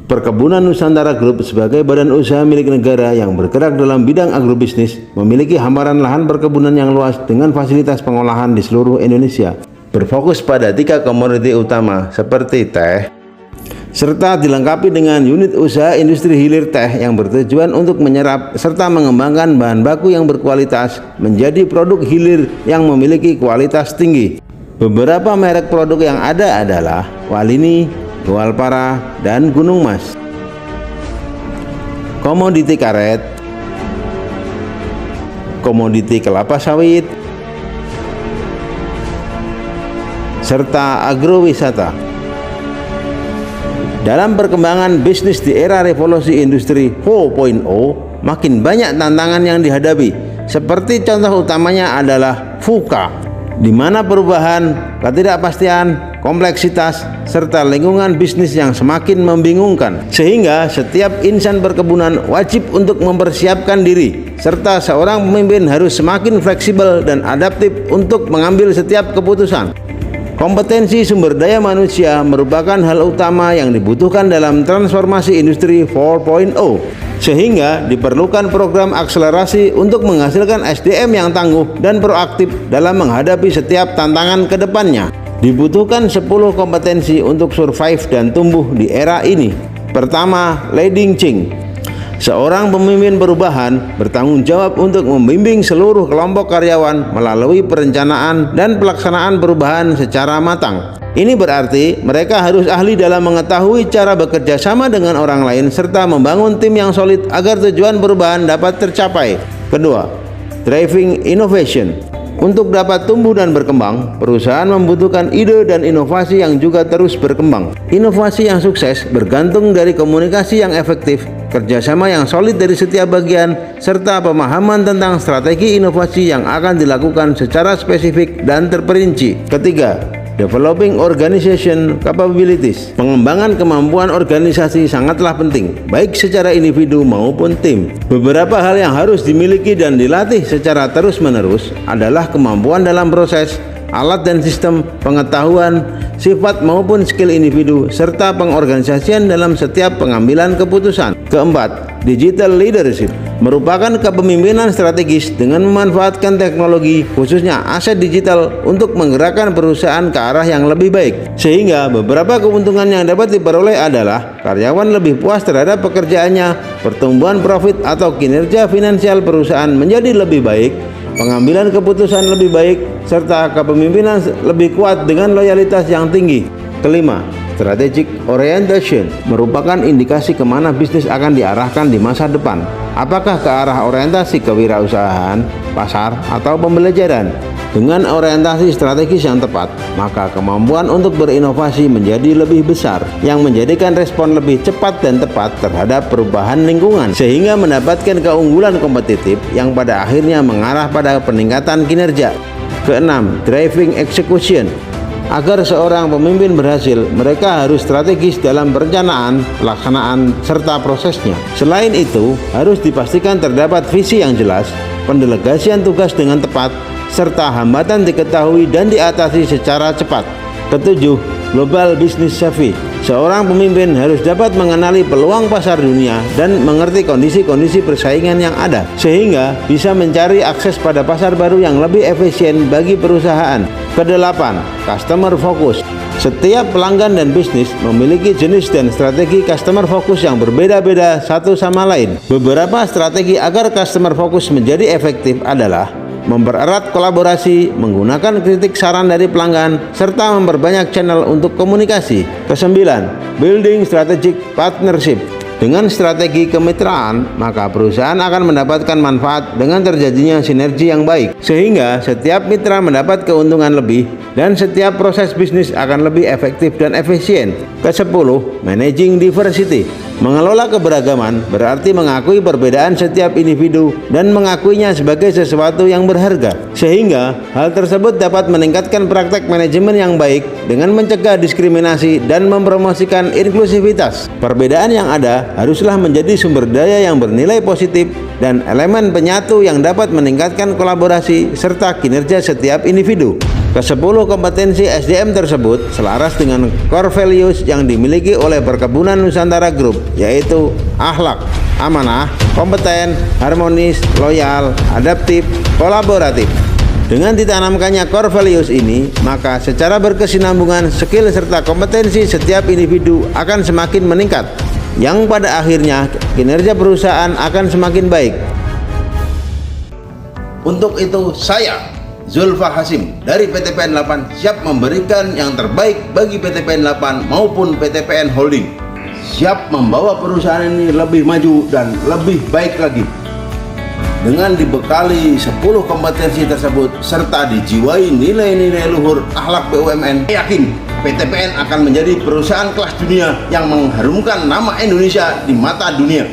Perkebunan Nusantara Group sebagai badan usaha milik negara yang bergerak dalam bidang agrobisnis memiliki hamparan lahan perkebunan yang luas dengan fasilitas pengolahan di seluruh Indonesia, berfokus pada 3 komoditi utama seperti teh, serta dilengkapi dengan unit usaha industri hilir teh yang bertujuan untuk menyerap serta mengembangkan bahan baku yang berkualitas menjadi produk hilir yang memiliki kualitas tinggi. Beberapa merek produk yang ada adalah Walini, Goalpara, dan Gunung Mas. Komoditi karet, komoditi kelapa sawit, serta agrowisata. Dalam perkembangan bisnis di era revolusi industri 4.0, makin banyak tantangan yang dihadapi. Seperti contoh utamanya adalah VUCA, di mana perubahan, ketidakpastian, kompleksitas, serta lingkungan bisnis yang semakin membingungkan, sehingga setiap insan perkebunan wajib untuk mempersiapkan diri, serta seorang pemimpin harus semakin fleksibel dan adaptif untuk mengambil setiap keputusan. Kompetensi sumber daya manusia merupakan hal utama yang dibutuhkan dalam transformasi industri 4.0, sehingga diperlukan program akselerasi untuk menghasilkan SDM yang tangguh dan proaktif dalam menghadapi setiap tantangan ke depannya. Dibutuhkan 10 kompetensi untuk survive dan tumbuh di era ini. Pertama, leading change. Seorang pemimpin perubahan bertanggung jawab untuk membimbing seluruh kelompok karyawan melalui perencanaan dan pelaksanaan perubahan secara matang. Ini berarti mereka harus ahli dalam mengetahui cara bekerja sama dengan orang lain serta membangun tim yang solid agar tujuan perubahan dapat tercapai. Kedua, driving innovation. Untuk dapat tumbuh dan berkembang, perusahaan membutuhkan ide dan inovasi yang juga terus berkembang. Inovasi yang sukses bergantung dari komunikasi yang efektif, kerjasama yang solid dari setiap bagian, serta pemahaman tentang strategi inovasi yang akan dilakukan secara spesifik dan terperinci. Ketiga, developing organization capabilities. Pengembangan kemampuan organisasi sangatlah penting, baik secara individu maupun tim. Beberapa hal yang harus dimiliki dan dilatih secara terus-menerus adalah kemampuan dalam proses, alat dan sistem, pengetahuan, sifat maupun skill individu, serta pengorganisasian dalam setiap pengambilan keputusan. Keempat, digital leadership merupakan kepemimpinan strategis dengan memanfaatkan teknologi, khususnya aset digital, untuk menggerakkan perusahaan ke arah yang lebih baik. Sehingga beberapa keuntungan yang dapat diperoleh adalah karyawan lebih puas terhadap pekerjaannya, pertumbuhan profit atau kinerja finansial perusahaan menjadi lebih baik, pengambilan keputusan lebih baik, serta kepemimpinan lebih kuat dengan loyalitas yang tinggi. Kelima, strategic orientation merupakan indikasi kemana bisnis akan diarahkan di masa depan. Apakah ke arah orientasi kewirausahaan, pasar, atau pembelajaran? Dengan orientasi strategis yang tepat, maka kemampuan untuk berinovasi menjadi lebih besar, yang menjadikan respon lebih cepat dan tepat terhadap perubahan lingkungan, sehingga mendapatkan keunggulan kompetitif yang pada akhirnya mengarah pada peningkatan kinerja. Keenam, driving execution. Agar seorang pemimpin berhasil, mereka harus strategis dalam perencanaan, pelaksanaan, serta prosesnya. Selain itu, harus dipastikan terdapat visi yang jelas, pendelegasian tugas dengan tepat, serta hambatan diketahui dan diatasi secara cepat. Ketujuh, global business savvy. Seorang pemimpin harus dapat mengenali peluang pasar dunia dan mengerti kondisi-kondisi persaingan yang ada, sehingga bisa mencari akses pada pasar baru yang lebih efisien bagi perusahaan. Kedelapan, customer focus. Setiap pelanggan dan bisnis memiliki jenis dan strategi customer focus yang berbeda-beda satu sama lain. Beberapa strategi agar customer focus menjadi efektif adalah mempererat kolaborasi, menggunakan kritik saran dari pelanggan, serta memperbanyak channel untuk komunikasi. Kesembilan, building strategic partnership. Dengan strategi kemitraan, maka perusahaan akan mendapatkan manfaat dengan terjadinya sinergi yang baik, sehingga setiap mitra mendapat keuntungan lebih dan setiap proses bisnis akan lebih efektif dan efisien. Kesepuluh, managing diversity. Mengelola keberagaman berarti mengakui perbedaan setiap individu dan mengakuinya sebagai sesuatu yang berharga, sehingga hal tersebut dapat meningkatkan praktek manajemen yang baik dengan mencegah diskriminasi dan mempromosikan inklusivitas. Perbedaan yang ada haruslah menjadi sumber daya yang bernilai positif dan elemen penyatu yang dapat meningkatkan kolaborasi serta kinerja setiap individu. Ke-10 kompetensi SDM tersebut selaras dengan core values yang dimiliki oleh Perkebunan Nusantara Group, yaitu akhlak, amanah, kompeten, harmonis, loyal, adaptif, kolaboratif. Dengan ditanamkannya core values ini, maka secara berkesinambungan skill serta kompetensi setiap individu akan semakin meningkat, yang pada akhirnya kinerja perusahaan akan semakin baik. Untuk itu saya, Zulfa Hasim dari PTPN 8 siap memberikan yang terbaik bagi PTPN 8 maupun PTPN Holding. Siap membawa perusahaan ini lebih maju dan lebih baik lagi. Dengan dibekali 10 kompetensi tersebut serta dijiwai nilai-nilai luhur akhlak BUMN, yakin PTPN akan menjadi perusahaan kelas dunia yang mengharumkan nama Indonesia di mata dunia.